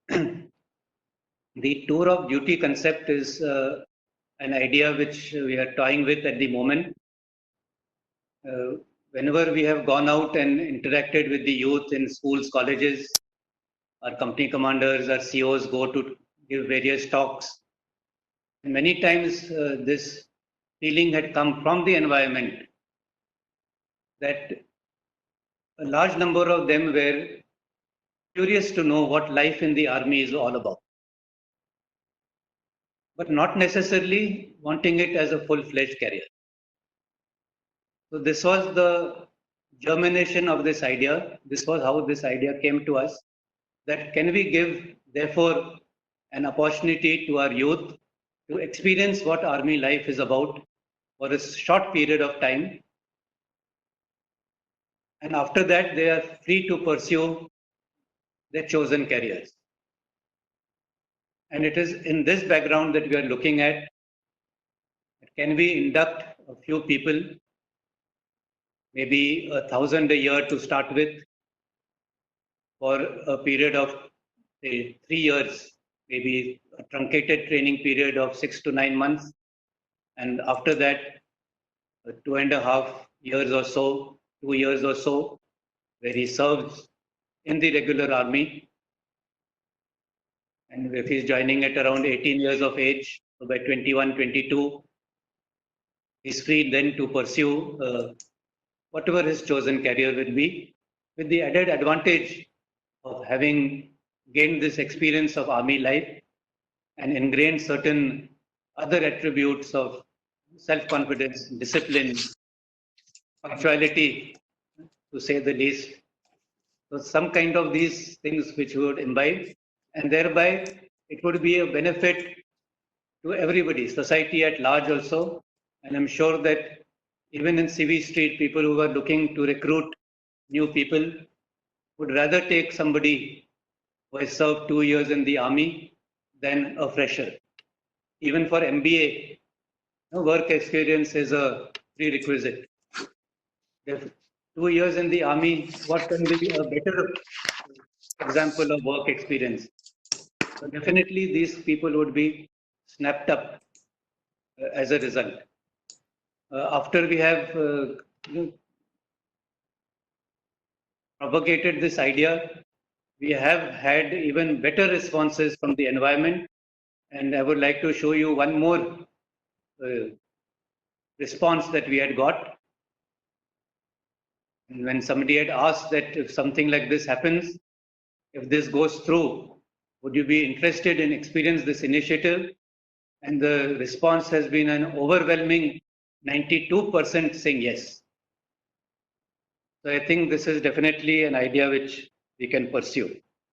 The tour of duty concept is an idea which we are toying with at the moment. Whenever we have gone out and interacted with the youth in schools, colleges, our company commanders, our CEOs go to give various talks. And many times this feeling had come from the environment that a large number of them were curious to know what life in the army is all about, but not necessarily wanting it as a full-fledged career. So this was the germination of this idea. This was how this idea came to us, that can we give, therefore, an opportunity to our youth to experience what army life is about for a short period of time. And after that, they are free to pursue their chosen careers. And it is in this background that we are looking at, can we induct a few people, maybe 1,000 a year to start with, for a period of say 3 years, maybe a truncated training period of 6 to 9 months. And after that, 2.5 years or so, 2 years or so, where he serves in the regular army. And if he's joining at around 18 years of age, so by 21, 22, he's free then to pursue whatever his chosen career will be, with the added advantage of having gained this experience of army life and ingrained certain other attributes of self-confidence, discipline, punctuality, to say the least. So some kind of these things which would imbibe, and thereby it would be a benefit to everybody, society at large also. And I'm sure that even in CV Street, people who are looking to recruit new people would rather take somebody who has served 2 years in the army than a fresher. Even for MBA, work experience is a prerequisite. If 2 years in the army, what can be a better example of work experience? So definitely these people would be snapped up as a result. After we have propagated this idea, we have had even better responses from the environment. And I would like to show you one more response that we had got. And when somebody had asked that if something like this happens, if this goes through, would you be interested in experience this initiative? And the response has been an overwhelming 92% saying yes. So I think this is definitely an idea which we can pursue.